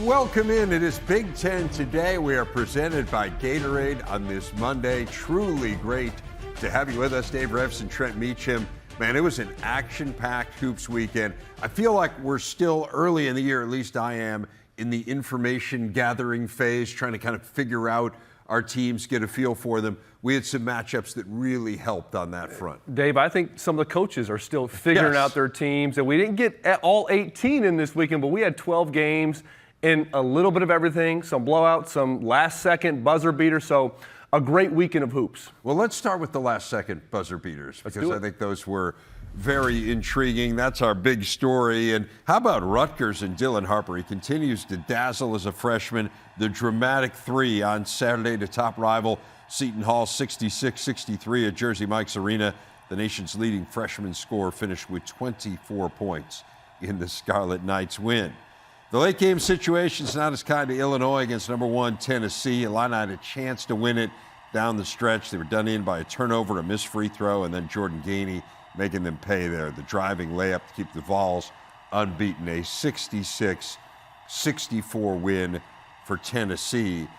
welcome in. It is Big Ten today. We are presented by Gatorade on this Monday. Truly great to have you with us. Dave Revson, Trent Meacham. Man, it was an action-packed hoops weekend. I feel like we're still early in the year, at least I am, in the information gathering phase, trying to kind of figure out our teams, get a feel for them. We had some matchups that really helped on that front. Dave, I think some of the coaches are still figuring out their teams. And we didn't get all 18 in this weekend, but we had 12 games and a little bit of everything, some blowouts, some last-second buzzer beaters. So a great weekend of hoops. Well, let's start with the last-second buzzer beaters because I think those were very intriguing. That's our big story. And how about Rutgers and Dylan Harper? He continues to dazzle as a freshman. The dramatic three on Saturday to top rival Seton Hall, 66-63 at Jersey Mike's Arena. The nation's leading freshman scorer finished with 24 points in the Scarlet Knights win. The late game situation is not as kind to Illinois against number 1 Tennessee. Illini had a chance to win it down the stretch. They were done in by a turnover, a missed free throw, and then Jordan Gainey making them pay there. The driving layup to keep the Vols unbeaten. A 66-64 win for Tennessee.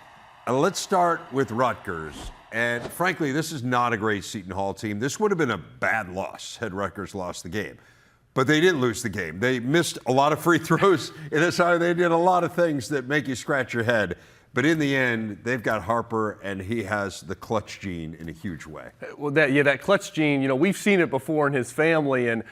Let's start with Rutgers. And frankly, this is not a great Seton Hall team. This would have been a bad loss had Rutgers lost the game. But they didn't lose the game. They missed a lot of free throws in this hour. They did a lot of things that make you scratch your head. But in the end, they've got Harper, and he has the clutch gene in a huge way. Well, that clutch gene, we've seen it before in his family. And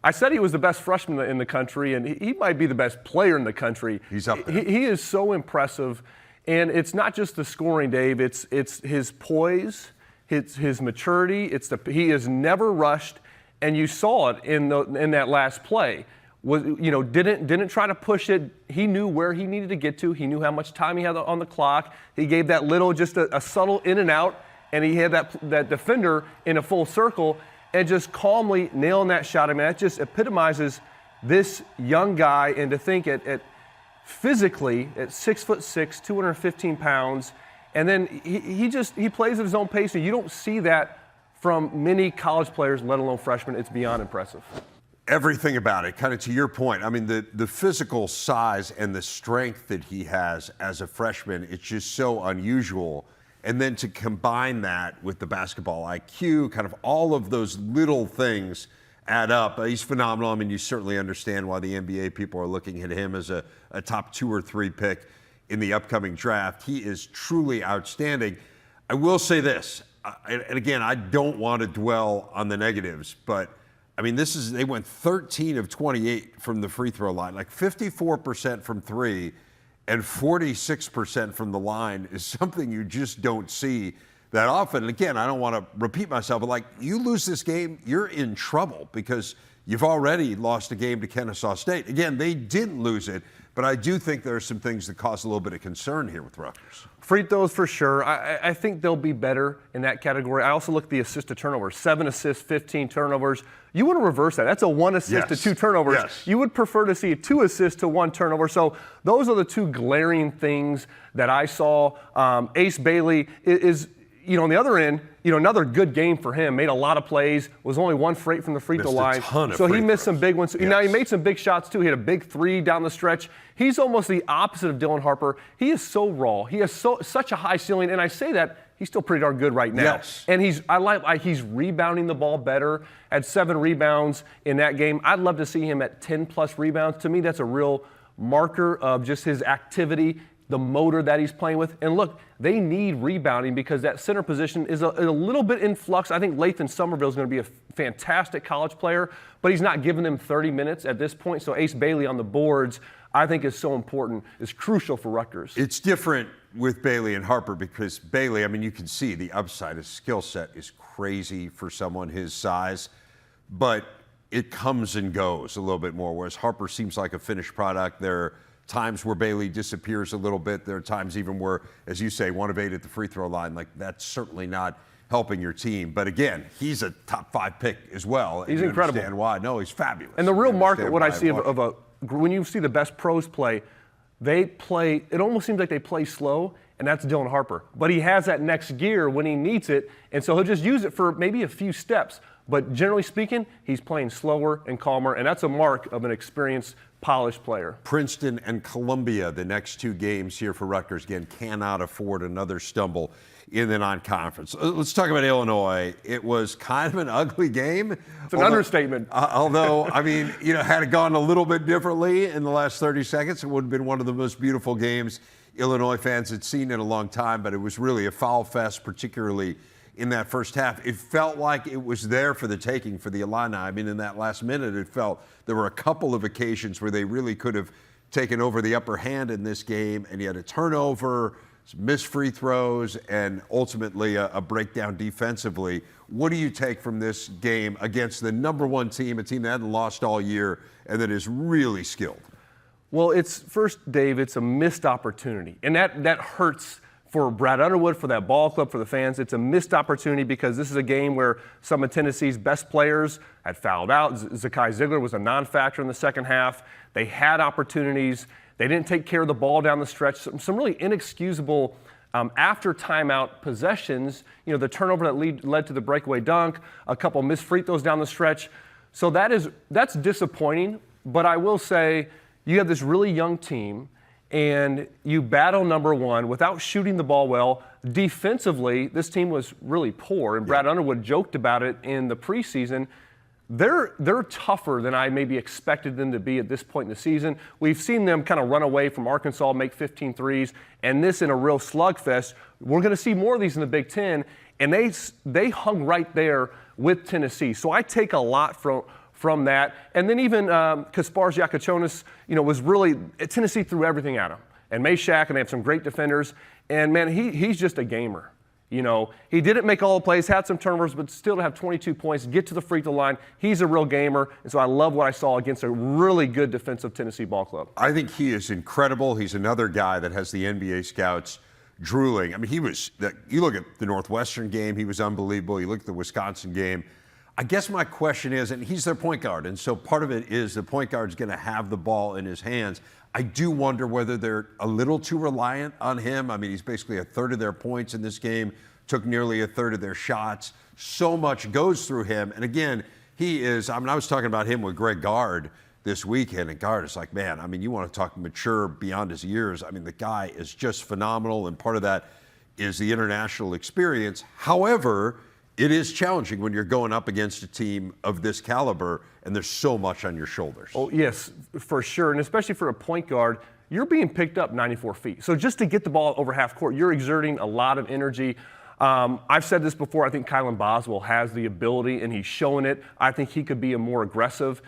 I said he was the best freshman in the country, and he might be the best player in the country. He's up there. He is so impressive. And it's not just the scoring, Dave. It's his poise, his maturity. He is never rushed. And you saw it in that last play. Didn't try to push it. He knew where he needed to get to. He knew how much time he had on the clock. He gave that little, just a subtle in and out, and he had that defender in a full circle and just calmly nailing that shot. I mean, that just epitomizes this young guy. And to think physically at 6'6", 215 pounds, and then he plays at his own pace, and you don't see that from many college players, let alone freshmen. It's beyond impressive. Everything about it, kind of to your point. I mean, the physical size and the strength that he has as a freshman, it's just so unusual. And then to combine that with the basketball IQ, kind of all of those little things add up. He's phenomenal. I mean, you certainly understand why the NBA people are looking at him as a top 2 or 3 pick in the upcoming draft. He is truly outstanding. I will say this. And again, I don't want to dwell on the negatives, but I mean, they went 13 of 28 from the free throw line, like 54% from 3 and 46% from the line is something you just don't see that often. And again, I don't want to repeat myself, but you lose this game, you're in trouble because you've already lost a game to Kennesaw State. Again, they didn't lose it, but I do think there are some things that cause a little bit of concern here with Rutgers. Free throws for sure. I think they'll be better in that category. I also look at the assist to turnovers. 7 assists, 15 turnovers. You want to reverse that. That's a 1 assist to 2 turnovers. Yes. You would prefer to see a 2 assists to 1 turnover. So those are the 2 glaring things that I saw. Ace Bailey is on the other end, another good game for him. Made a lot of plays. Was only 1 for 8 from the free throw line. So he missed some big ones. Yes. Now he made some big shots too. He had a big 3 down the stretch. He's almost the opposite of Dylan Harper. He is so raw. He has such a high ceiling, and I say that he's still pretty darn good right now. Yes. And he's rebounding the ball better. Had 7 rebounds in that game. I'd love to see him at 10+ rebounds. To me, that's a real marker of just his activity, the motor that he's playing with. And look, they need rebounding because that center position is a little bit in flux. I think Lathan Somerville is going to be a fantastic college player, but he's not giving them 30 minutes at this point. So Ace Bailey on the boards, I think, is so important, is crucial for Rutgers. It's different with Bailey and Harper because Bailey, I mean, you can see the upside. His skill set is crazy for someone his size, but it comes and goes a little bit more, whereas Harper seems like a finished product. There are times where Bailey disappears a little bit. There are times even where, as you say, 1 of 8 at the free throw line. That's certainly not helping your team. But again, he's a top 5 pick as well. He's incredible. Understand why? No, he's fabulous. And the real market, what I see when you see the best pros play, they play. It almost seems like they play slow, and that's Dylan Harper. But he has that next gear when he needs it, and so he'll just use it for maybe a few steps. But generally speaking, he's playing slower and calmer, and that's a mark of an experienced, polished player. Princeton and Columbia, the next 2 games here for Rutgers, again, cannot afford another stumble in the non-conference. Let's talk about Illinois. It was kind of an ugly game. It's an understatement. Although, I mean, had it gone a little bit differently in the last 30 seconds, it would have been one of the most beautiful games Illinois fans had seen in a long time, but it was really a foul fest, particularly in that first half. It felt like it was there for the taking for the Illini. I mean, in that last minute, it felt there were a couple of occasions where they really could have taken over the upper hand in this game, and you had a turnover, some missed free throws, and ultimately a breakdown defensively. What do you take from this game against the number 1 team, a team that hadn't lost all year and that is really skilled? Well, Dave, it's a missed opportunity, and that hurts for Brad Underwood, for that ball club, for the fans. It's a missed opportunity because this is a game where some of Tennessee's best players had fouled out. Zakai Ziegler was a non-factor in the second half. They had opportunities. They didn't take care of the ball down the stretch. Some really inexcusable after timeout possessions. The turnover that led to the breakaway dunk, a couple missed free throws down the stretch. So that's disappointing. But I will say you have this really young team, and you battle number 1 without shooting the ball well. Defensively, this team was really poor, and Brad Underwood joked about it in the preseason. They're tougher than I maybe expected them to be at this point in the season. We've seen them kind of run away from Arkansas, make 15 threes, and this in a real slugfest. We're going to see more of these in the Big Ten, and they hung right there with Tennessee. So I take a lot from that. And then even Kasparas Giacochonis, was really, Tennessee threw everything at him. And Meshack, and they have some great defenders. And, man, he's just a gamer. He didn't make all the plays, had some turnovers, but still to have 22 points, get to the free throw line. He's a real gamer. And so I love what I saw against a really good defensive Tennessee ball club. I think he is incredible. He's another guy that has the NBA scouts drooling. I mean, you look at the Northwestern game, he was unbelievable. You look at the Wisconsin game. I guess my question is, and he's their point guard, and so part of it is the point guard's going to have the ball in his hands. I do wonder whether they're a little too reliant on him. I mean, he's basically a third of their points in this game, took nearly a third of their shots. So much goes through him. And again, I was talking about him with Greg Gard this weekend, and Gard is like, man, I mean, you want to talk mature beyond his years. I mean, the guy is just phenomenal, and part of that is the international experience. However, it is challenging when you're going up against a team of this caliber and there's so much on your shoulders. Oh, yes, for sure. And especially for a point guard, you're being picked up 94 feet. So just to get the ball over half court, you're exerting a lot of energy. I've said this before. I think Kylan Boswell has the ability, and he's showing it. I think he could be a more aggressive,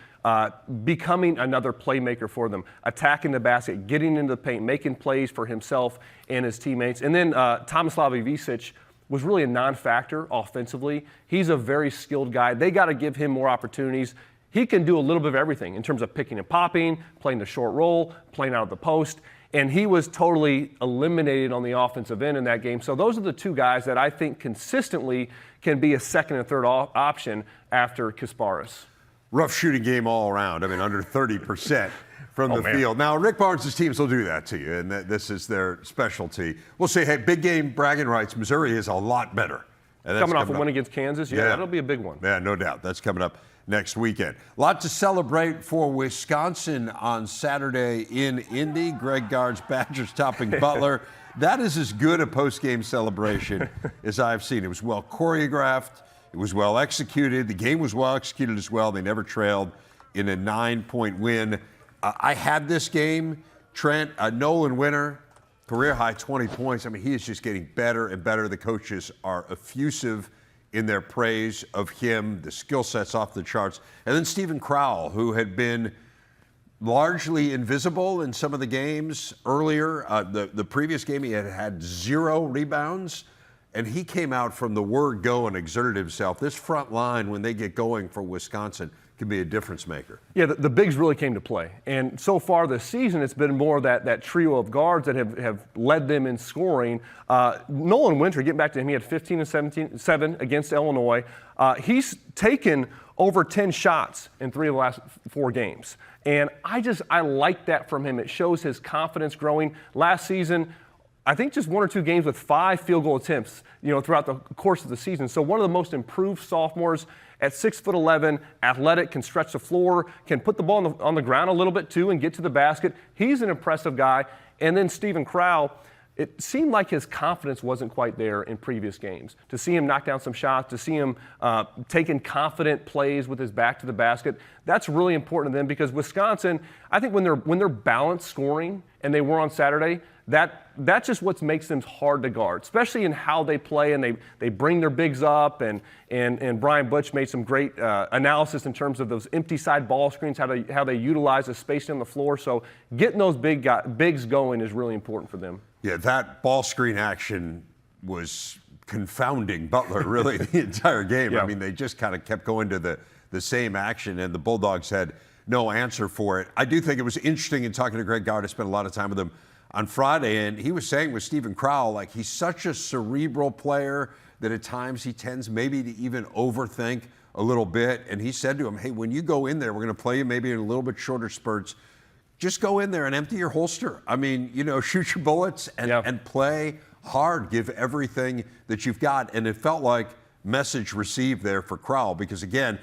becoming another playmaker for them, attacking the basket, getting into the paint, making plays for himself and his teammates. And then Tomislav Ivicic was really a non-factor offensively. He's a very skilled guy. They got to give him more opportunities. He can do a little bit of everything in terms of picking and popping, playing the short roll, playing out of the post, and he was totally eliminated on the offensive end in that game. So those are the 2 guys that I think consistently can be a second and third option after Kasparas. Rough shooting game all around. I mean, under 30%. From the field. Now, Rick Barnes' teams will do that to you, and this is their specialty. We'll say, hey, big game bragging rights. Missouri is a lot better. And coming off a win against Kansas, yeah, that'll be a big one. Yeah, no doubt. That's coming up next weekend. A lot to celebrate for Wisconsin on Saturday in Indy. Greg Gard's Badgers topping Butler. That is as good a post-game celebration as I've seen. It was well choreographed. It was well executed. The game was well executed as well. They never trailed in a 9-point win. I had this game, Trent, Nolan Winter, career high 20 points. I mean, he is just getting better and better. The coaches are effusive in their praise of him. The skill set's off the charts. And then Stephen Crowell, who had been largely invisible in some of the games earlier. The previous game, he had 0 rebounds, and he came out from the word go and exerted himself. This front line, when they get going for Wisconsin, can be a difference maker. Yeah, the bigs really came to play. And so far this season, it's been more that trio of guards that have led them in scoring. Nolan Winter, getting back to him, he had 15 and 7 against Illinois. He's taken over 10 shots in 3 of the last 4 games. And I like that from him. It shows his confidence growing. Last season, I think just 1 or 2 games with 5 field goal attempts, throughout the course of the season. So one of the most improved sophomores at 6'11", athletic, can stretch the floor, can put the ball on the ground a little bit too and get to the basket. He's an impressive guy. And then Stephen Crowell, it seemed like his confidence wasn't quite there in previous games. To see him knock down some shots, to see him taking confident plays with his back to the basket, that's really important to them because Wisconsin, I think when they're balanced scoring, and they were on Saturday, that's just what makes them hard to guard, especially in how they play, and they bring their bigs up, and Brian Butch made some great analysis in terms of those empty side ball screens, how they utilize the spacing on the floor. So getting those bigs going is really important for them. Yeah, that ball screen action was confounding Butler really the entire game. Yeah. I mean, they just kind of kept going to the same action, and the Bulldogs had no answer for it. I do think it was interesting in talking to Greg Gard. I spent a lot of time with him on Friday, and he was saying with Stephen Crowell, like, he's such a cerebral player that at times he tends maybe to even overthink a little bit. And he said to him, hey, when you go in there, we're going to play you maybe in a little bit shorter spurts. Just go in there and empty your holster. I mean, shoot your bullets and play hard. Give everything that you've got. And it felt like message received there for Crowell because, again,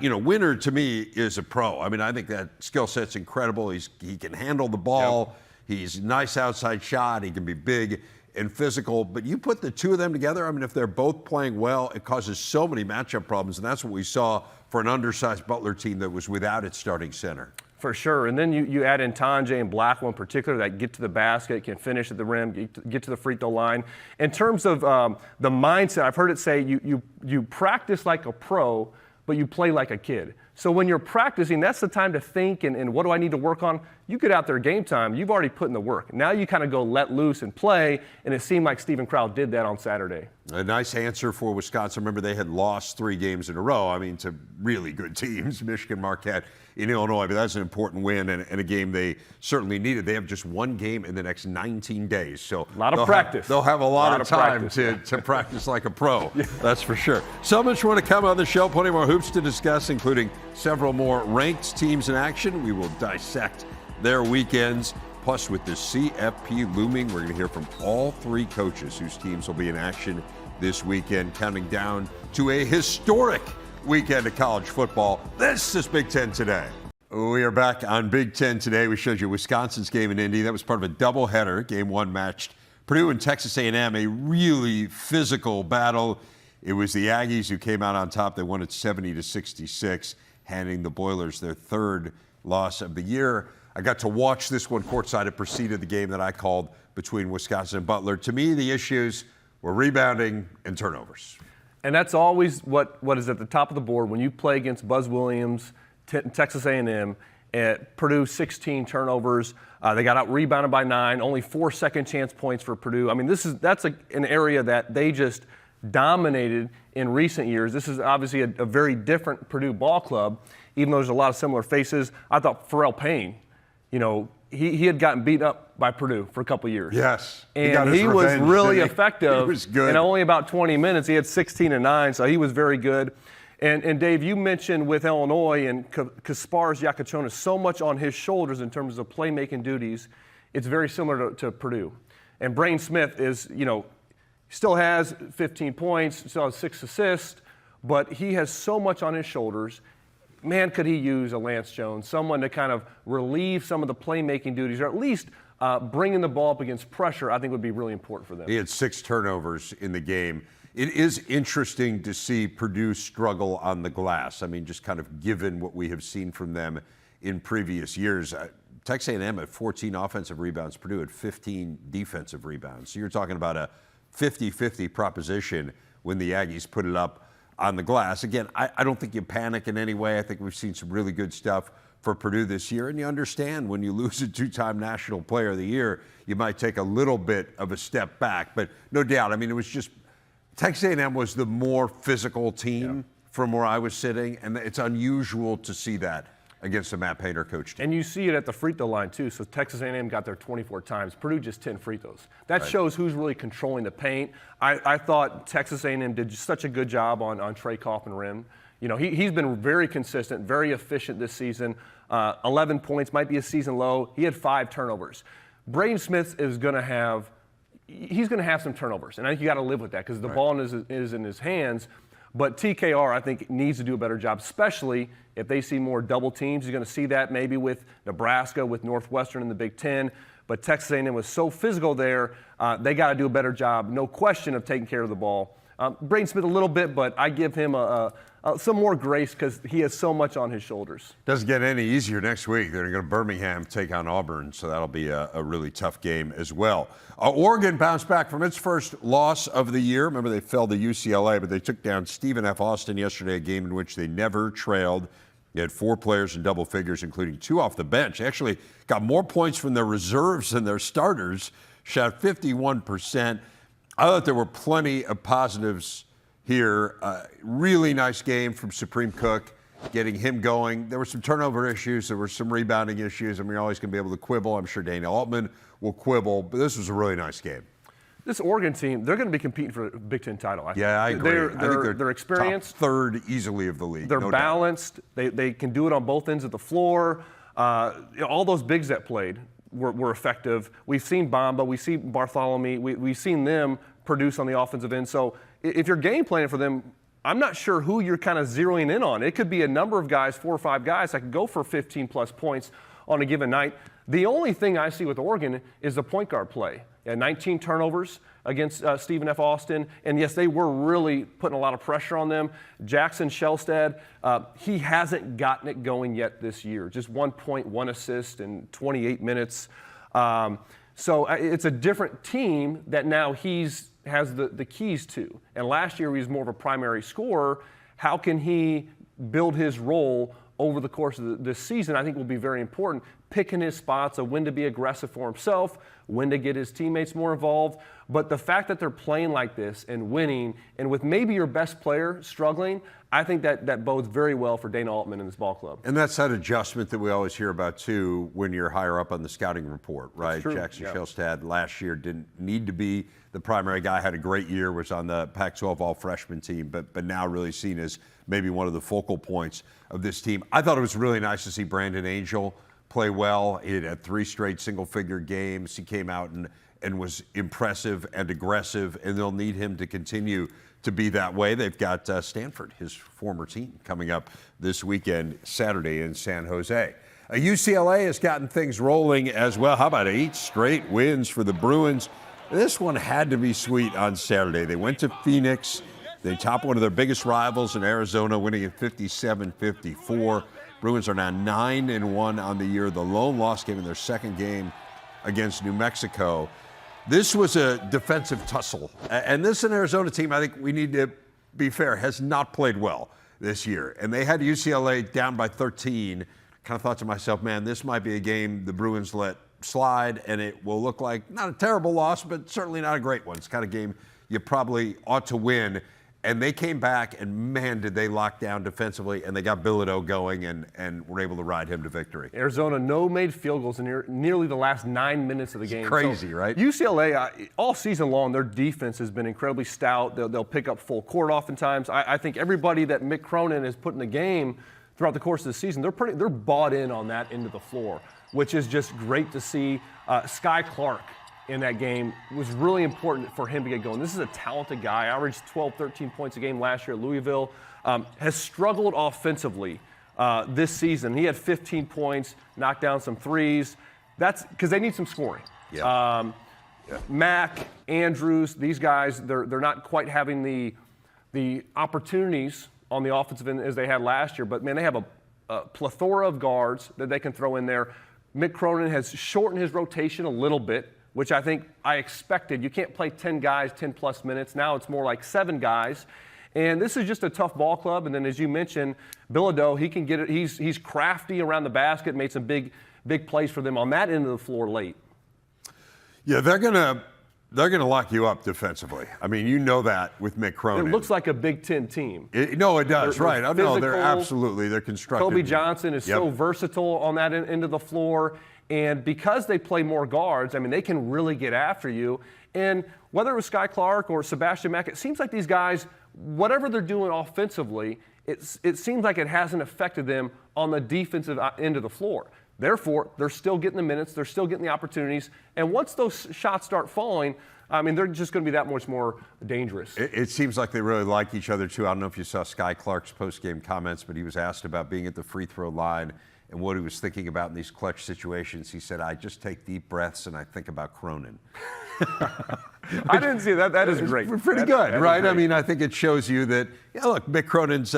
Winter to me is a pro. I mean, I think that skill set's incredible. He can handle the ball. Yep. He's a nice outside shot. He can be big and physical. But you put the two of them together, I mean, if they're both playing well, it causes so many matchup problems. And that's what we saw for an undersized Butler team that was without its starting center. For sure. And then you add in Tanjay and Blackwell in particular that get to the basket, can finish at the rim, get to the free throw line. In terms of the mindset, I've heard it say you practice like a pro, but you play like a kid. So when you're practicing, that's the time to think and what do I need to work on? You get out there game time, you've already put in the work. Now you kind of go let loose and play, and it seemed like Stephen Crowell did that on Saturday. A nice answer for Wisconsin. Remember, they had lost 3 games in a row, I mean, to really good teams, Michigan, Marquette, in Illinois, but that's an important win and a game they certainly needed. They have just 1 game in the next 19 days. So a lot of practice. They'll have a lot of time to practice like a pro, yeah. That's for sure. So much more to come on the show. Plenty more hoops to discuss, including several more ranked teams in action. We will dissect their weekends. Plus, with the CFP looming, we're going to hear from all 3 coaches whose teams will be in action this weekend, counting down to a historic weekend of college football. This is Big Ten Today. We are back on Big Ten Today. We showed you Wisconsin's game in Indy. That was part of a doubleheader. Game 1 matched Purdue and Texas A&M, a really physical battle. It was the Aggies who came out on top. They won it 70-66, handing the Boilers their 3rd loss of the year. I got to watch this one courtside. It preceded the game that I called between Wisconsin and Butler. To me, the issues were rebounding and turnovers. And that's always what is at the top of the board when you play against Buzz Williams, Texas A&M. At Purdue, 16 turnovers. They got out rebounded by 9. Only 4 second chance points for Purdue. I mean, that's an area that they just dominated in recent years. This is obviously a very different Purdue ball club, even though there's a lot of similar faces. I thought Pharrell Payne, he had gotten beat up by Purdue for a couple of years. Yes. And he was really effective. He was good. In only about 20 minutes, he had 16 and 9, so he was very good. And Dave, you mentioned with Illinois and Kasparas Yakachonis so much on his shoulders in terms of playmaking duties. It's very similar to Purdue. And Brain Smith is, still has 15 points, still has 6 assists, but he has so much on his shoulders. Man, could he use a Lance Jones, someone to kind of relieve some of the playmaking duties, or at least bringing the ball up against pressure, I think would be really important for them. He had 6 turnovers in the game. It is interesting to see Purdue struggle on the glass. I mean, just kind of given what we have seen from them in previous years. Texas A&M had 14 offensive rebounds. Purdue had 15 defensive rebounds. So you're talking about a 50-50 proposition when the Aggies put it up on the glass. Again, I don't think you panic in any way. I think we've seen some really good stuff for Purdue this year. And you understand when you lose a 2-time National Player of the Year, you might take a little bit of a step back. But no doubt, I mean, it was just Texas A&M was the more physical team from where I was sitting. And it's unusual to see that against a Matt Painter coach team. And you see it at the free throw line, too. So Texas A&M got there 24 times. Purdue just 10 free throws. That shows who's really controlling the paint. I thought Texas A&M did such a good job on Trey Coppin rim. He's been very consistent, very efficient this season. 11 points, might be a season low. He had 5 turnovers. Braden Smith is going to have he's going to have some turnovers, and I think you got to live with that because the ball is in his hands. But TKR, I think, needs to do a better job, especially if they see more double teams. You're going to see that maybe with Nebraska, with Northwestern in the Big Ten. But Texas A&M was so physical there, they got to do a better job, no question, of taking care of the ball. Braden Smith a little bit, but I give him some more grace because he has so much on his shoulders. Doesn't get any easier next week. They're going to Birmingham take on Auburn, so that'll be a really tough game as well. Oregon bounced back from its first loss of the year. Remember, they fell to UCLA, but they took down Stephen F. Austin yesterday, a game in which they never trailed. They had 4 players in double figures, including 2 off the bench. They actually got more points from their reserves than their starters, shot 51%. I thought there were plenty of positives here. Really nice game from Supreme Cook, getting him going. There were some turnover issues. There were some rebounding issues. I mean, you're always going to be able to quibble. I'm sure Dana Altman will quibble, but this was a really nice game. This Oregon team, they're going to be competing for a Big Ten title. I think. Yeah, I agree. I think they're experienced. Top 3rd easily of the league. They're no balanced. They can do it on both ends of the floor. All those bigs that played were effective. We've seen Bamba. We've seen Bartholomew. We've seen them produce on the offensive end. So if you're game planning for them, I'm not sure who you're kind of zeroing in on. It could be a number of guys, 4 or 5 guys that could go for 15-plus points on a given night. The only thing I see with Oregon is the point guard play. 19 turnovers against Stephen F. Austin. And, yes, they were really putting a lot of pressure on them. Jackson Shelstad, he hasn't gotten it going yet this year. Just 1 point, 1 assist in 28 minutes. So it's a different team that now has the keys to. And last year he was more of a primary scorer. How can he build his role over the course of this season? I think will be very important. Picking his spots of when to be aggressive for himself, when to get his teammates more involved. But the fact that they're playing like this and winning, and with maybe your best player struggling, I think that bodes very well for Dana Altman and this ball club. And that's that adjustment that we always hear about, too, when you're higher up on the scouting report, right? Jackson Shelstad last year didn't need to be the primary guy, had a great year, was on the Pac-12 all-freshman team, but now really seen as maybe one of the focal points of this team. I thought it was really nice to see Brandon Angel play well. He had 3 straight single-figure games. He came out and was impressive and aggressive, and they'll need him to continue to be that way. They've got Stanford, his former team, coming up this weekend, Saturday in San Jose. UCLA has gotten things rolling as well. How about 8 straight wins for the Bruins? This one had to be sweet on Saturday. They went to Phoenix. They topped one of their biggest rivals in Arizona, winning at 57-54. Bruins are now 9-1 on the year. The lone loss came in their second game against New Mexico. This was a defensive tussle. And this an Arizona team, I think we need to be fair, has not played well this year. And they had UCLA down by 13. Kind of thought to myself, man, this might be a game the Bruins let slide, and it will look like not a terrible loss, but certainly not a great one. It's the kind of game you probably ought to win. And they came back, and man, did they lock down defensively, and they got Bilodeau going and were able to ride him to victory. Arizona made field goals in nearly the last 9 minutes of the game. It's crazy, right? UCLA, all season long, their defense has been incredibly stout. They'll pick up full court oftentimes. I think everybody that Mick Cronin has put in the game throughout the course of the season, they're bought in on that end of the floor, which is just great to see. Sky Clark in that game was really important for him to get going. This is a talented guy, averaged 12, 13 points a game last year at Louisville, has struggled offensively this season. He had 15 points, knocked down some threes. That's because they need some scoring. Yeah. Mack, Andrews, these guys, they're not quite having the opportunities on the offensive end as they had last year, but man, they have a plethora of guards that they can throw in there. Mick Cronin has shortened his rotation a little bit, which I think I expected. You can't play 10 guys 10-plus minutes. Now it's more like 7 guys. And this is just a tough ball club. And then, as you mentioned, Bilodeau, he can get it. He's crafty around the basket, made some big plays for them on that end of the floor late. Yeah, they're gonna lock you up defensively. I mean, you know that with Mick Cronin. It looks like a Big Ten team. It does, right. I know they're constructed. Kobe Johnson is so versatile on that end of the floor. And because they play more guards, I mean, they can really get after you. And whether it was Sky Clark or Sebastian Mack, it seems like these guys, whatever they're doing offensively, it seems like it hasn't affected them on the defensive end of the floor. Therefore, they're still getting the minutes, they're still getting the opportunities. And once those shots start falling, I mean, they're just going to be that much more dangerous. It seems like they really like each other, too. I don't know if you saw Sky Clark's post-game comments, but he was asked about being at the free throw line and what he was thinking about in these clutch situations. He said, I just take deep breaths and I think about Cronin. I didn't see that. That is great. Pretty good, right? I mean, I think it shows you that, yeah, look, Mick Cronin's,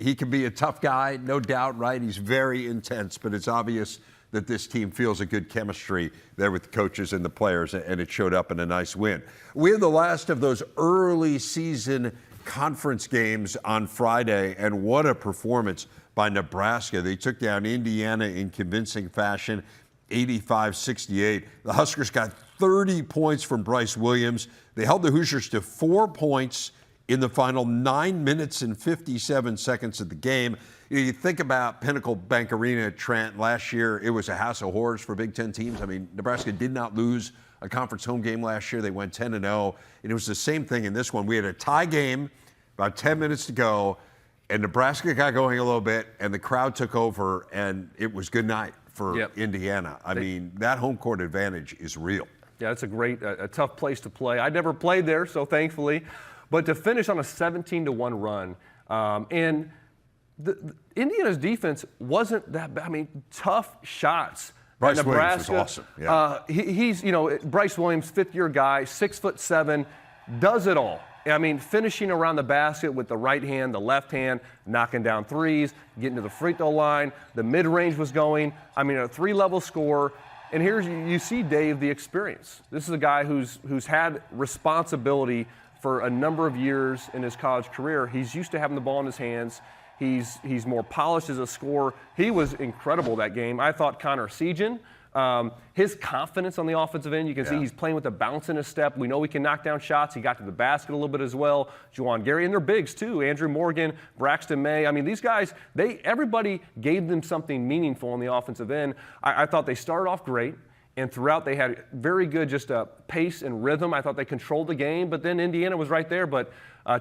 he can be a tough guy, no doubt, right? He's very intense, but it's obvious that this team feels a good chemistry there with the coaches and the players, and it showed up in a nice win. We had the last of those early season conference games on Friday, and what a performance by Nebraska. They took down Indiana in convincing fashion, 85-68. The Huskers got 30 points from Bryce Williams. They held the Hoosiers to 4 points in the final 9 minutes and 57 seconds of the game. You think about Pinnacle Bank Arena at Trent last year, it was a house of horrors for Big Ten teams. I mean, Nebraska did not lose a conference home game last year. They went 10-0, and it was the same thing in this one. We had a tie game, about 10 minutes to go, and Nebraska got going a little bit, and the crowd took over, and it was good night for Indiana. I mean, that home court advantage is real. Yeah, it's a tough place to play. I never played there, so thankfully. But to finish on a 17-1 run, and Indiana's defense wasn't that bad. I mean, tough shots. Bryce Nebraska, Williams was awesome. Yeah. He's, Bryce Williams, fifth-year guy, 6'7", does it all. I mean, finishing around the basket with the right hand, the left hand, knocking down threes, getting to the free throw line. The mid-range was going. I mean, a three-level score. And here's you see, Dave, the experience. This is a guy who's had responsibility for a number of years in his college career. He's used to having the ball in his hands. He's more polished as a scorer. He was incredible that game. I thought Connor Seton, his confidence on the offensive end, you can see he's playing with a bounce in his step. We know he can knock down shots. He got to the basket a little bit as well. Juwan Gary, and they're bigs too. Andrew Morgan, Braxton May. I mean, these guys, everybody gave them something meaningful on the offensive end. I thought they started off great. And throughout, they had very good pace and rhythm. I thought they controlled the game, but then Indiana was right there. But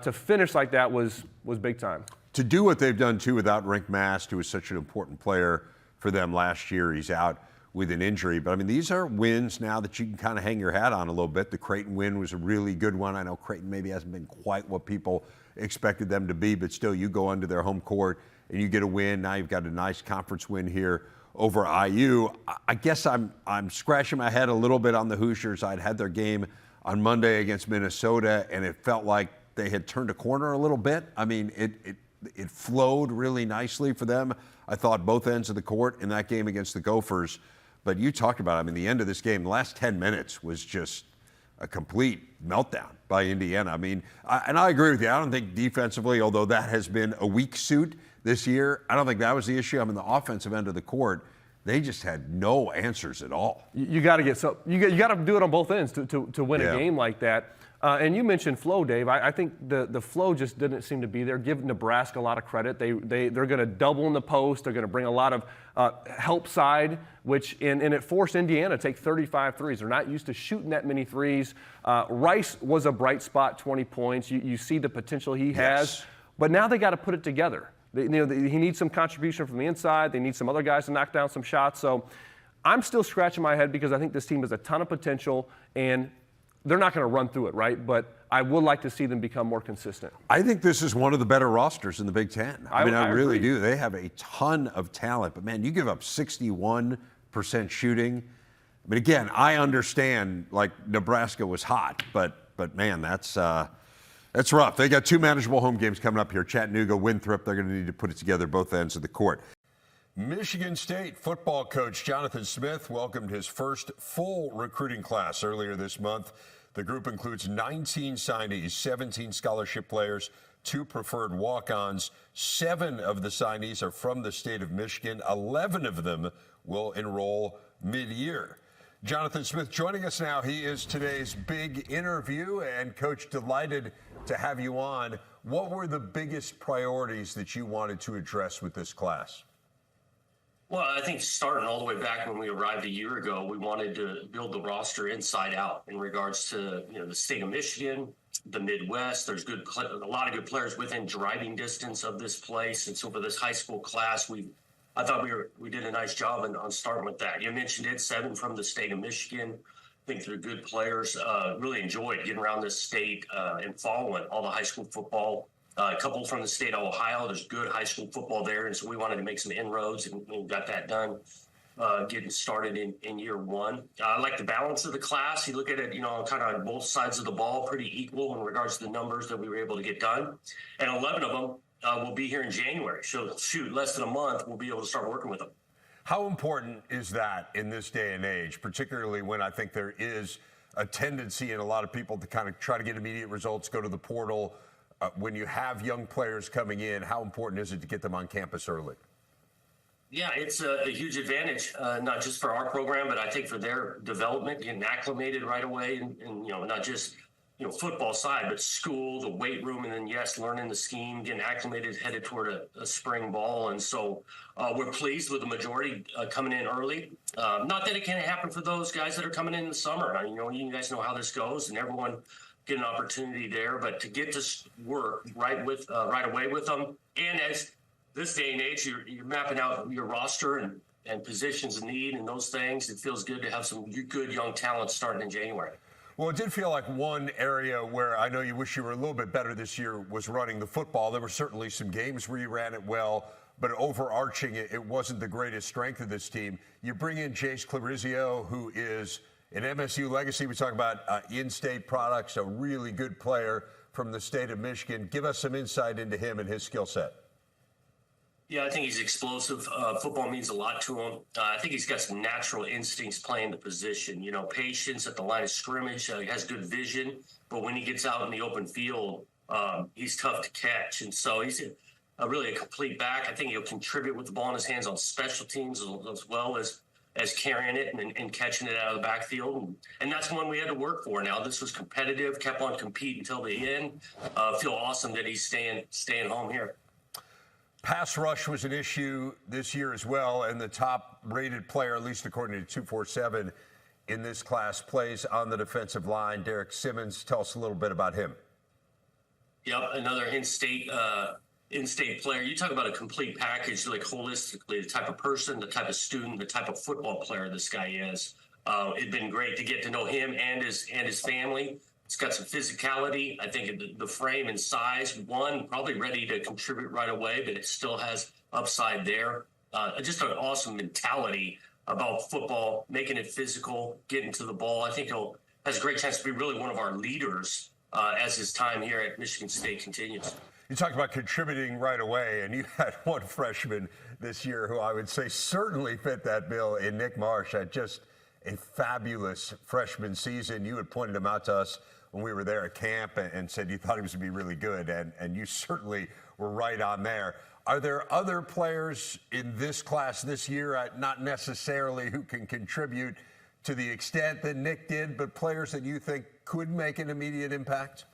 to finish like that was big time. To do what they've done, too, without Rink Mast, who was such an important player for them last year. He's out with an injury. But, I mean, these are wins now that you can kind of hang your hat on a little bit. The Creighton win was a really good one. I know Creighton maybe hasn't been quite what people expected them to be, but still, you go onto their home court and you get a win. Now you've got a nice conference win here over IU. I guess I'm scratching my head a little bit on the Hoosiers. I'd had their game on Monday against Minnesota, and it felt like they had turned a corner a little bit. I mean, it flowed really nicely for them. I thought both ends of the court in that game against the Gophers. But you talked about, I mean, the end of this game, the last 10 minutes was just a complete meltdown by Indiana. I mean, and I agree with you. I don't think defensively, although that has been a weak suit this year, I don't think that was the issue. I mean, the offensive end of the court, they just had no answers at all. You got to get so you got to do it on both ends to win a game like that. And you mentioned flow, Dave. I think the flow just didn't seem to be there. Give Nebraska a lot of credit. They're going to double in the post. They're going to bring a lot of help side, and it forced Indiana to take 35 threes. They're not used to shooting that many threes. Rice was a bright spot, 20 points. You see the potential he has. But now they got to put it together. He needs some contribution from the inside. They need some other guys to knock down some shots. So I'm still scratching my head because I think this team has a ton of potential, and they're not going to run through it, right? But I would like to see them become more consistent. I think this is one of the better rosters in the Big Ten. I mean, I really do. They have a ton of talent. But, man, you give up 61% shooting. I mean, again, I understand, like, Nebraska was hot. But man, that's rough. They got two manageable home games coming up here. Chattanooga, Winthrop. They're going to need to put it together both ends of the court. Michigan State football coach Jonathan Smith welcomed his first full recruiting class earlier this month. The group includes 19 signees, 17 scholarship players, 2 preferred walk-ons. 7 of the signees are from the state of Michigan. 11 of them will enroll mid-year. Jonathan Smith joining us now. He is today's big interview. And, Coach, delighted to have you on. What were the biggest priorities that you wanted to address with this class? Well, I think starting all the way back when we arrived a year ago, we wanted to build the roster inside out in regards to the state of Michigan, the Midwest. There's a lot of good players within driving distance of this place, and so for this high school class, I thought we did a nice job on starting with that. You mentioned it, 7 from the state of Michigan. think they're good players. Really enjoyed getting around this state and following all the high school football. A couple from the state of Ohio. There's good high school football there, and so we wanted to make some inroads, and we got that done. Getting started in year one. I like the balance of the class. You look at it, kind of on both sides of the ball, pretty equal in regards to the numbers that we were able to get done. And 11 of them will be here in January. So, less than a month, we'll be able to start working with them. How important is that in this day and age, particularly when I think there is a tendency in a lot of people to kind of try to get immediate results, go to the portal? When you have young players coming in, how important is it to get them on campus early? Yeah, it's a huge advantage, not just for our program, but I think for their development, getting acclimated right away, and not just football side, but school, the weight room, and then learning the scheme, getting acclimated, headed toward a spring ball, and so we're pleased with the majority coming in early. Not that it can't happen for those guys that are coming in the summer. You guys know how this goes, and everyone get an opportunity there, but to get to work right away with them, and as this day and age, you're mapping out your roster and positions of need and those things. It feels good to have some good young talent starting in January. Well, it did feel like one area where I know you wish you were a little bit better this year was running the football. There were certainly some games where you ran it well, but overarching it wasn't the greatest strength of this team. You bring in Jace Clarizio, who is an MSU legacy. We talk about in-state products, a really good player from the state of Michigan. Give us some insight into him and his skill set. Yeah, I think he's explosive. Football means a lot to him. I think he's got some natural instincts playing the position. Patience at the line of scrimmage. He has good vision, but when he gets out in the open field, he's tough to catch. And so he's really a complete back. I think he'll contribute with the ball in his hands on special teams as well as carrying it and catching it out of the backfield. And that's one we had to work for. Now, this was competitive, kept on competing until the end. Feel awesome that he's staying home here. Pass rush was an issue this year as well, and the top-rated player, at least according to 247, in this class plays on the defensive line. Derek Simmons, tell us a little bit about him. Yep, another in-state player. You talk about a complete package, like holistically, the type of person, the type of student, the type of football player this guy is. It'd been great to get to know him and his family. It's got some physicality. I think the frame and size, probably ready to contribute right away, but it still has upside there. Just an awesome mentality about football, making it physical, getting to the ball. I think has a great chance to be really one of our leaders as his time here at Michigan State continues. You talked about contributing right away, and you had one freshman this year who I would say certainly fit that bill in Nick Marsh. Had just a fabulous freshman season. You had pointed him out to us when we were there at camp and said you thought he was going to be really good, and you certainly were right on there. Are there other players in this class this year, not necessarily who can contribute to the extent that Nick did, but players that you think could make an immediate impact?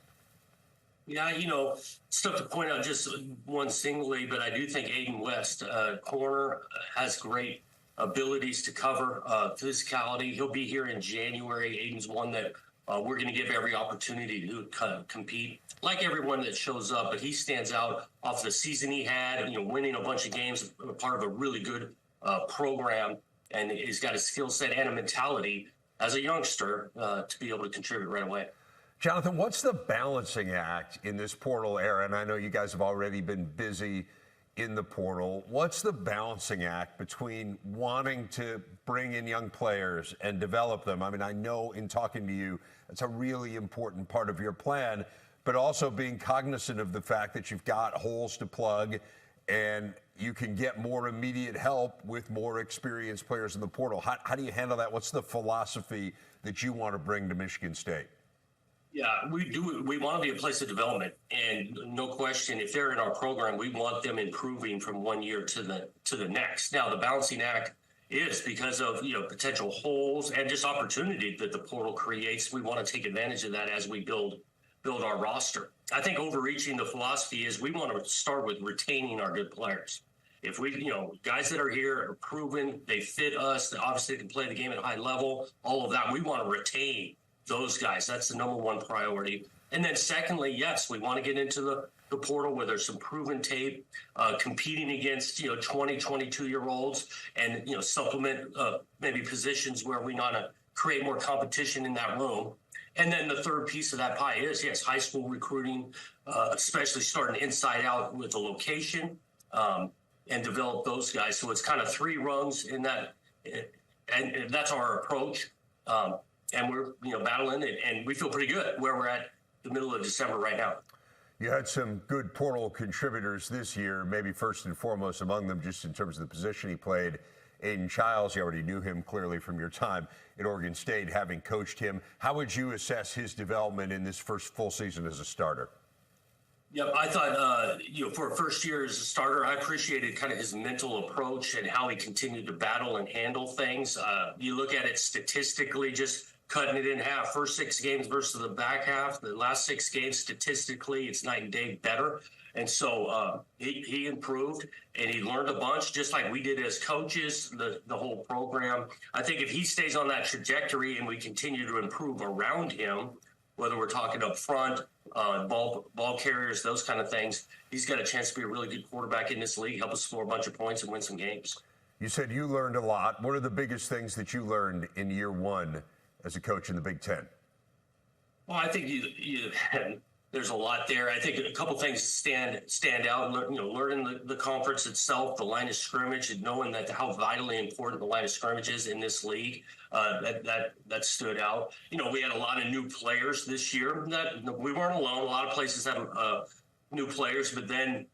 Yeah, it's tough to point out just one singly, but I do think Aiden West, corner, has great abilities to cover physicality. He'll be here in January. Aiden's one that we're going to give every opportunity to compete, like everyone that shows up. But he stands out off the season he had, winning a bunch of games, part of a really good program, and he's got a skill set and a mentality as a youngster to be able to contribute right away. Jonathan, what's the balancing act in this portal era? And I know you guys have already been busy in the portal. What's the balancing act between wanting to bring in young players and develop them? I mean, I know in talking to you, it's a really important part of your plan, but also being cognizant of the fact that you've got holes to plug and you can get more immediate help with more experienced players in the portal. How do you handle that? What's the philosophy that you want to bring to Michigan State? Yeah, we do. We want to be a place of development, and no question, if they're in our program, we want them improving from one year to the next. Now, the balancing act is because of potential holes and just opportunity that the portal creates. We want to take advantage of that as we build our roster. I think overreaching the philosophy is we want to start with retaining our good players. If we, guys that are here are proven, they fit us, they obviously can play the game at a high level, all of that, we want to retain those guys. That's the number one priority. And then secondly, yes, we want to get into the portal where there's some proven tape, competing against, 20, 22-year-olds and, supplement maybe positions where we want to create more competition in that room. And then the third piece of that pie is, yes, high school recruiting, especially starting inside out with the location, and develop those guys. So it's kind of three rungs in that, and that's our approach. And we're battling it, and we feel pretty good where we're at the middle of December right now. You had some good portal contributors this year, maybe first and foremost among them, just in terms of the position he played. Aiden Childs, you already knew him clearly from your time at Oregon State, having coached him. How would you assess his development in this first full season as a starter? Yep, I thought, for a first year as a starter, I appreciated kind of his mental approach and how he continued to battle and handle things. You look at it statistically, just cutting it in half. First 6 games versus the back half. The last 6 games, statistically, it's night and day better. And so he improved, and he learned a bunch, just like we did as coaches, the whole program. I think if he stays on that trajectory and we continue to improve around him, whether we're talking up front, ball carriers, those kind of things, he's got a chance to be a really good quarterback in this league, help us score a bunch of points and win some games. You said you learned a lot. What are the biggest things that you learned in year one as a coach in the Big Ten? Well, I think there's a lot there. I think a couple things stand out. Learning the conference itself, the line of scrimmage, and knowing that how vitally important the line of scrimmage is in this league. That stood out. We had a lot of new players this year. We weren't alone. A lot of places have new players, but then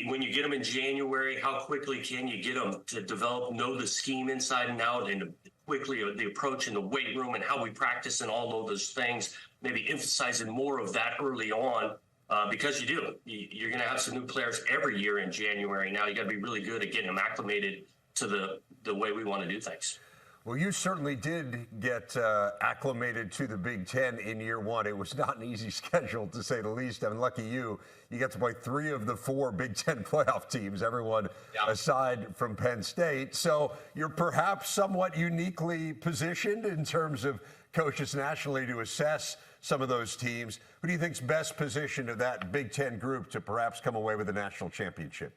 when you get them in January, how quickly can you get them to develop, know the scheme inside and out, and quickly the approach in the weight room and how we practice and all of those things, maybe emphasizing more of that early on, because you're going to have some new players every year in January. Now you got to be really good at getting them acclimated to the way we want to do things. Well, you certainly did get acclimated to the Big Ten in year one. It was not an easy schedule, to say the least. I mean, lucky you got to play 3 of the 4 Big Ten playoff teams, everyone aside from Penn State. So you're perhaps somewhat uniquely positioned in terms of coaches nationally to assess some of those teams. Who do you think's best positioned of that Big Ten group to perhaps come away with a national championship?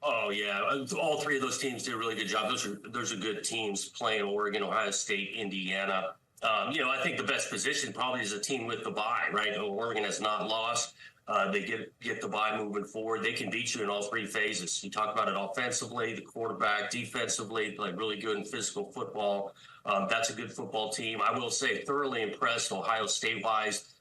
Oh, yeah. All 3 of those teams did a really good job. Those are good teams playing Oregon, Ohio State, Indiana. I think the best position probably is a team with the bye, right? Oregon has not lost. They get the bye moving forward. They can beat you in all 3 phases. You talk about it offensively, the quarterback, defensively, play really good in physical football. That's a good football team. I will say thoroughly impressed Ohio State-wise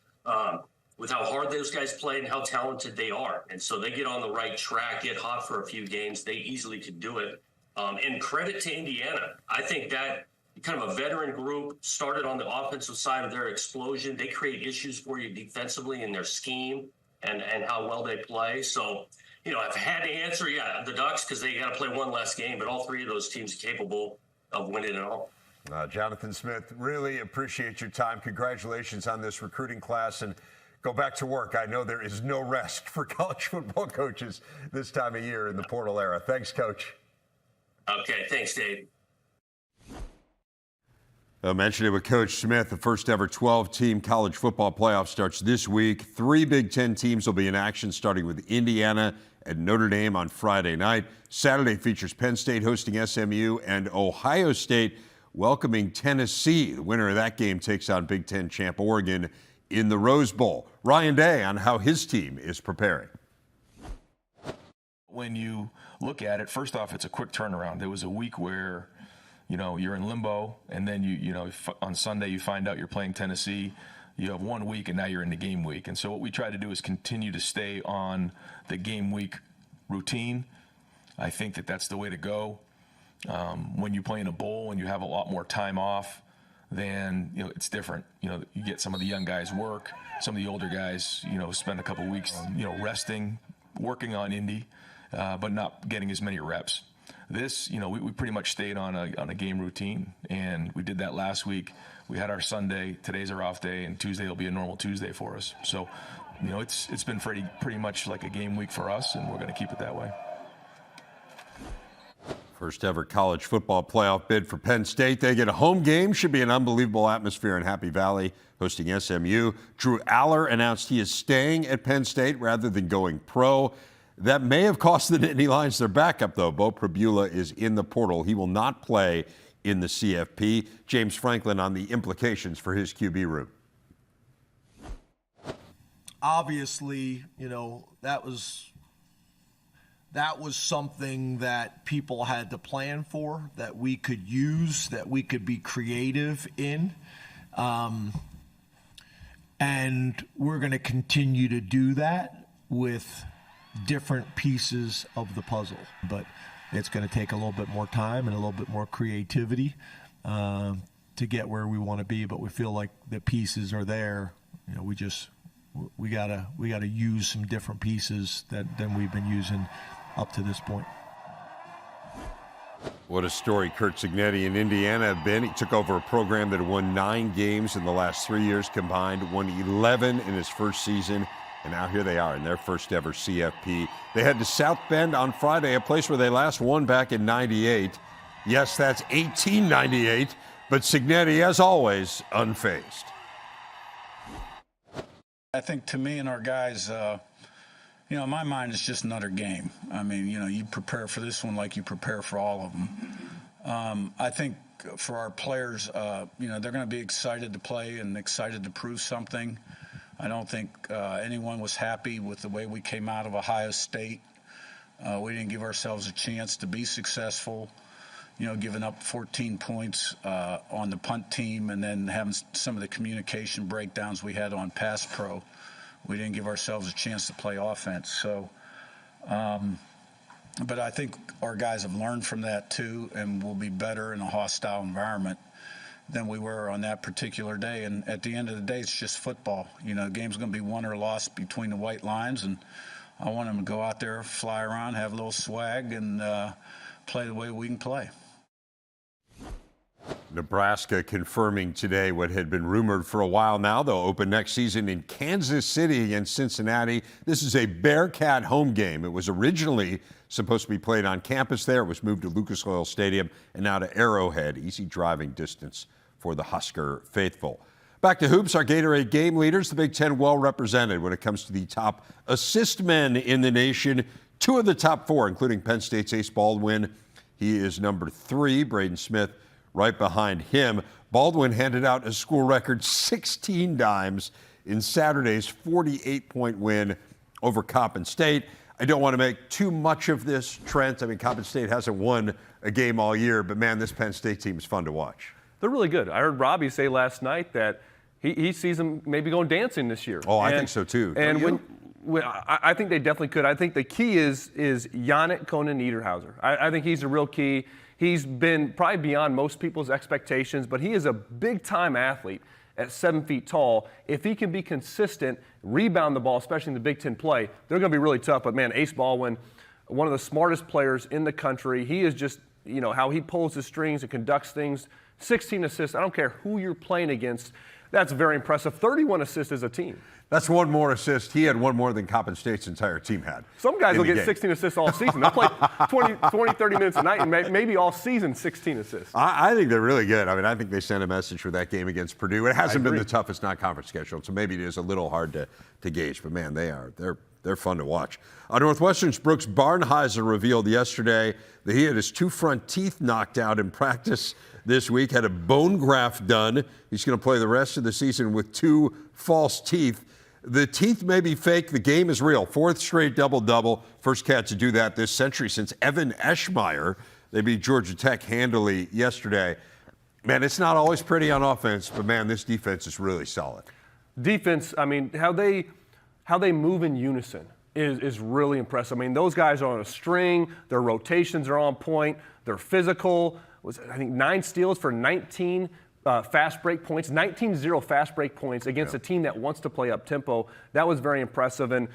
with how hard those guys play and how talented they are. And so they get on the right track, get hot for a few games. They easily could do it. And credit to Indiana. I think that kind of a veteran group started on the offensive side of their explosion. They create issues for you defensively in their scheme and how well they play. So, I've had to answer, the Ducks, because they got to play one last game, but all 3 of those teams are capable of winning it all. Jonathan Smith, really appreciate your time. Congratulations on this recruiting class, and go back to work. I know there is no rest for college football coaches this time of year in the portal era. Thanks, Coach. Okay, thanks, Dave. I mentioned it with Coach Smith. The first ever 12-team college football playoff starts this week. 3 Big Ten teams will be in action, starting with Indiana and Notre Dame on Friday night. Saturday features Penn State hosting SMU and Ohio State welcoming Tennessee. The winner of that game takes on Big Ten champ Oregon in the Rose Bowl. Ryan Day on how his team is preparing. When you look at it, first off, it's a quick turnaround. There was a week where you're in limbo, and then on Sunday you find out you're playing Tennessee. You have 1 week, and now you're in the game week. And so what we try to do is continue to stay on the game week routine. I think that's the way to go. When you play in a bowl and you have a lot more time off, then it's different. You get some of the young guys work, some of the older guys spend a couple weeks resting, working on Indy, but not getting as many reps. This, we pretty much stayed on a game routine, and we did that last week. We had our Sunday, today's our off day, and Tuesday will be a normal Tuesday for us. So, it's been pretty much like a game week for us, and we're going to keep it that way. First ever college football playoff bid for Penn State. They get a home game. Should be an unbelievable atmosphere in Happy Valley, hosting SMU. Drew Aller announced he is staying at Penn State rather than going pro. That may have cost the Nittany Lions their backup, though. Bo Prabula is in the portal. He will not play in the CFP. James Franklin on the implications for his QB room. Obviously, that was something that people had to plan for, that we could use, that we could be creative in. And we're going to continue to do that with different pieces of the puzzle. But it's going to take a little bit more time and a little bit more creativity to get where we want to be. But we feel like the pieces are there. We gotta use some different pieces than we've been using up to this point. What a story Curt Cignetti in Indiana have been. He took over a program that had won 9 games in the last 3 years combined, won 11 in his first season, and now here they are in their first ever CFP. They head to South Bend on Friday, a place where they last won back in '98. Yes, that's 1898, but Cignetti, as always, unfazed. I think to me and our guys, in my mind, it's just another game. I mean, you prepare for this one like you prepare for all of them. I think for our players, they're going to be excited to play and excited to prove something. I don't think anyone was happy with the way we came out of Ohio State. We didn't give ourselves a chance to be successful, giving up 14 points on the punt team and then having some of the communication breakdowns we had on pass pro. We didn't give ourselves a chance to play offense. So, but I think our guys have learned from that too, and will be better in a hostile environment than we were on that particular day. And at the end of the day, it's just football. The game's going to be won or lost between the white lines, and I want them to go out there, fly around, have a little swag, and play the way we can play. Nebraska confirming today what had been rumored for a while now. They'll open next season in Kansas City against Cincinnati. This is a Bearcat home game. It was originally supposed to be played on campus there. It was moved to Lucas Oil Stadium and now to Arrowhead. Easy driving distance for the Husker faithful. Back to hoops, our Gatorade game leaders, the Big Ten well represented when it comes to the top assist men in the nation. 2 of the top 4, including Penn State's Ace Baldwin. He is number 3. Braden Smith right behind him. Baldwin handed out a school record 16 dimes in Saturday's 48-point win over Coppin State. I don't want to make too much of this, Trent. I mean, Coppin State hasn't won a game all year, but man, this Penn State team is fun to watch. They're really good. I heard Robbie say last night that he sees them maybe going dancing this year. Oh, I think so too. And I think they definitely could. I think the key is Yannick Konen-Niederhauser. I think he's the real key. He's been probably beyond most people's expectations, but he is a big-time athlete at 7 feet tall. If he can be consistent, rebound the ball, especially in the Big Ten play, they're going to be really tough. But, man, Ace Baldwin, one of the smartest players in the country. He is just, how he pulls the strings and conducts things. 16 assists. I don't care who you're playing against. That's very impressive. 31 assists as a team. That's 1 more assist. He had 1 more than Coppin State's entire team had. Some guys will get 16 assists all season. They'll play 20, 30 minutes a night and maybe all season 16 assists. I think they're really good. I mean, I think they sent a message for that game against Purdue. It hasn't been the toughest non-conference schedule, so maybe it is a little hard to gauge. But, man, they're fun to watch. Northwestern's Brooks Barnhizer revealed yesterday that he had his 2 front teeth knocked out in practice this week, had a bone graft done. He's going to play the rest of the season with 2 false teeth. The teeth may be fake. The game is real. 4th straight double-double. First cat to do that this century since Evan Eschmeyer. They beat Georgia Tech handily yesterday. Man, it's not always pretty on offense, but, man, this defense is really solid. Defense, I mean, how they move in unison is really impressive. I mean, those guys are on a string. Their rotations are on point. They're physical. I think 9 steals for 19 fast break points, 19-0 fast break points against a team that wants to play up tempo. That was very impressive. And,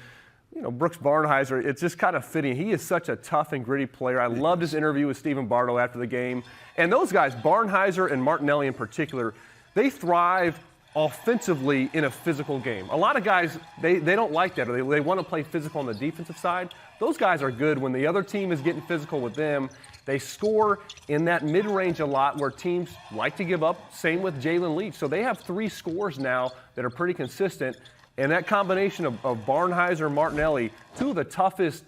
Brooks Barnhizer, it's just kind of fitting. He is such a tough and gritty player. I loved his interview with Stephen Bardo after the game. And those guys, Barnhizer and Martinelli in particular, they thrive offensively in a physical game. A lot of guys, they don't like that, or they want to play physical on the defensive side. Those guys are good when the other team is getting physical with them. They score in that mid-range a lot where teams like to give up. Same with Jalen Leach. So they have 3 scores now that are pretty consistent. And that combination of Barnhizer and Martinelli, 2 of the toughest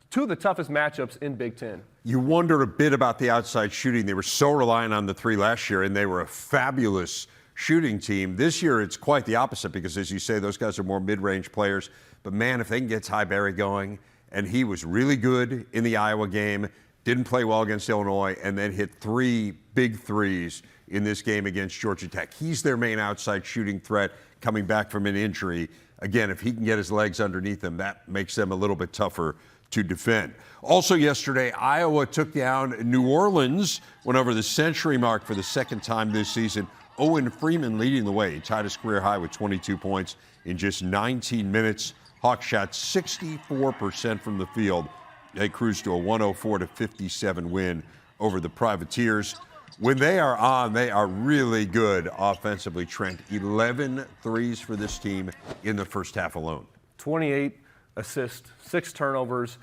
two of the toughest matchups in Big Ten. You wonder a bit about the outside shooting. They were so reliant on the three last year, and they were a fabulous shooting team. This year, it's quite the opposite because, as you say, those guys are more mid-range players. But, man, if they can get Ty Berry going, and he was really good in the Iowa game, didn't play well against Illinois, and then hit 3 big threes in this game against Georgia Tech. He's their main outside shooting threat coming back from an injury. Again, if he can get his legs underneath him, that makes them a little bit tougher to defend. Also yesterday, Iowa took down New Orleans, went over the century mark for the second time this season. Owen Freeman leading the way. He tied his career high with 22 points in just 19 minutes. Hawks shot 64% from the field. They cruised to a 104-57 win over the Privateers. When they are on, they are really good offensively. Trent, 11 threes for this team in the first half alone. 28 assists, 6 turnovers.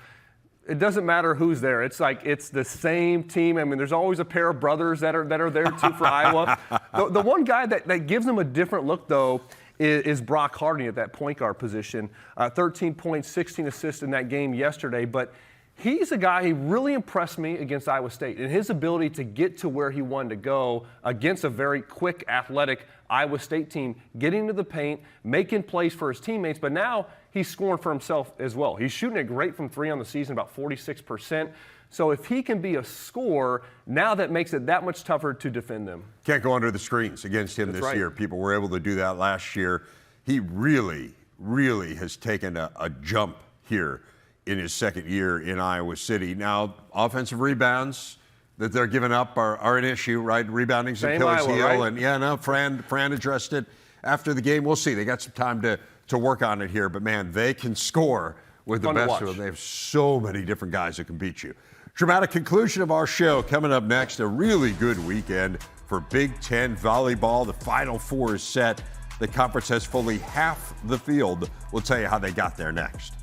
It doesn't matter who's there. It's like it's the same team. I mean, there's always a pair of brothers that are there too for Iowa. The one guy that gives them a different look, though, is Brock Harding at that point guard position. 13 points, 16 assists in that game yesterday. But he's a guy, he really impressed me against Iowa State and his ability to get to where he wanted to go against a very quick, athletic Iowa State team, getting into the paint, making plays for his teammates, but now he's scoring for himself as well. He's shooting it great from 3 on the season, about 46%. So if he can be a scorer, now that makes it that much tougher to defend them. Can't go under the screens against him this year. People were able to do that last year. He really, really has taken a jump here in his second year in Iowa City. Now, offensive rebounds that they're giving up are an issue, right? Rebounding's Achilles heel. Right? And Fran addressed it after the game. We'll see. They got some time to work on it here. But, man, they can score with the best of them. They have so many different guys that can beat you. Dramatic conclusion of our show coming up next. A really good weekend for Big Ten volleyball. The Final Four is set. The conference has fully half the field. We'll tell you how they got there next.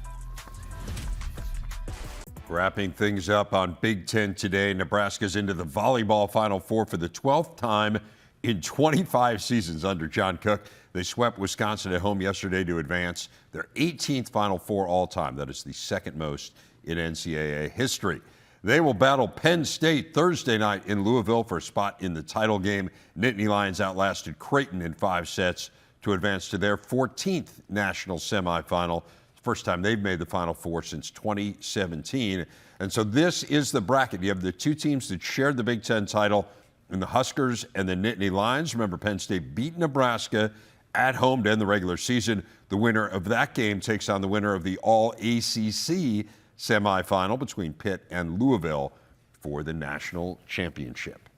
Wrapping things up on Big Ten today, Nebraska's into the volleyball Final Four for the 12th time in 25 seasons under John Cook. They swept Wisconsin at home yesterday to advance their 18th Final Four all time. That is the second most in NCAA history. They will battle Penn State Thursday night in Louisville for a spot in the title game. Nittany Lions outlasted Creighton in 5 sets to advance to their 14th national semifinal. First time they've made the Final Four since 2017. And so this is the bracket. You have the 2 teams that shared the Big Ten title in the Huskers and the Nittany Lions. Remember, Penn State beat Nebraska at home to end the regular season. The winner of that game takes on the winner of the All-ACC semifinal between Pitt and Louisville for the national championship.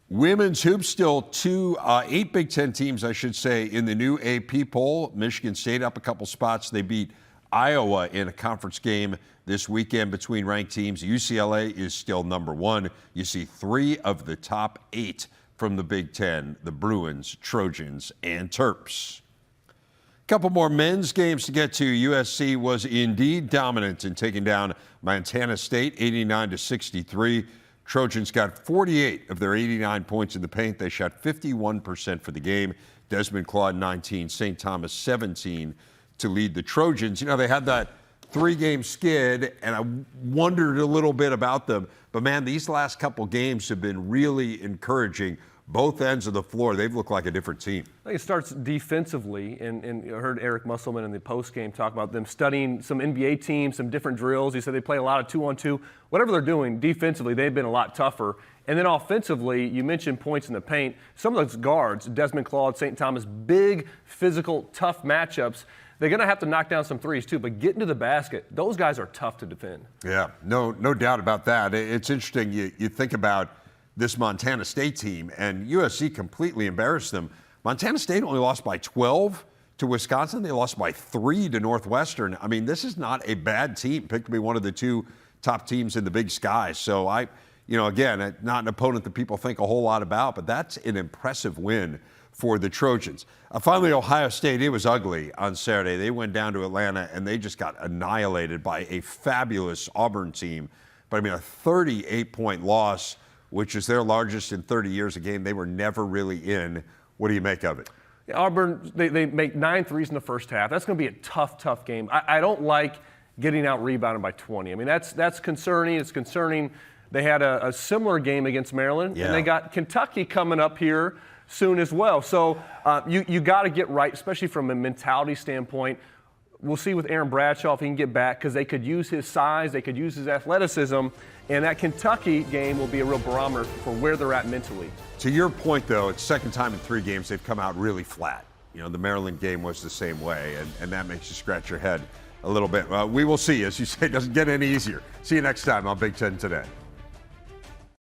Women's hoops still 8 Big Ten teams, I should say, in the new AP poll. Michigan State up a couple spots. They beat Iowa in a conference game this weekend between ranked teams. UCLA is still number 1. You see 3 of the top 8 from the Big Ten, the Bruins, Trojans, and Terps. Couple more men's games to get to. USC was indeed dominant in taking down Montana State 89-63. Trojans got 48 of their 89 points in the paint. They shot 51% for the game. Desmond Claude 19, St. Thomas 17 to lead the Trojans. You know, they had that 3-game skid, and I wondered a little bit about them. But, man, these last couple games have been really encouraging. Both ends of the floor, they've looked like a different team. I think it starts defensively, and I heard Eric Musselman in the postgame talk about them studying some NBA teams, some different drills. He said they play a lot of 2-on-2. Whatever they're doing, defensively, they've been a lot tougher. And then offensively, you mentioned points in the paint. Some of those guards, Desmond Claude, St. Thomas, big, physical, tough matchups. They're going to have to knock down some threes, too. But getting to the basket, those guys are tough to defend. Yeah, no doubt about that. It's interesting. You think about this Montana State team, and USC completely embarrassed them. Montana State only lost by 12 to Wisconsin. They lost by 3 to Northwestern. I mean, this is not a bad team. Picked to be one of the 2 top teams in the Big Sky. So again, not an opponent that people think a whole lot about, but that's an impressive win for the Trojans. Finally, Ohio State, it was ugly on Saturday. They went down to Atlanta, and they just got annihilated by a fabulous Auburn team. But, I mean, a 38-point loss, which is their largest in 30 years, a game they were never really in. What do you make of it? Yeah, Auburn, they make 9 threes in the first half. That's going to be a tough game. I don't like getting out rebounded by 20. I mean, that's concerning. It's concerning. They had a similar game against Maryland, and they got Kentucky coming up here soon as well. So you got to get right, especially from a mentality standpoint. We'll see with Aaron Bradshaw if he can get back, because they could use his size, they could use his athleticism, and that Kentucky game will be a real barometer for where they're at mentally. To your point, though, it's second time in 3 games they've come out really flat. You know, the Maryland game was the same way, and that makes you scratch your head a little bit. We will see. As you say, it doesn't get any easier. See you next time on Big Ten Today.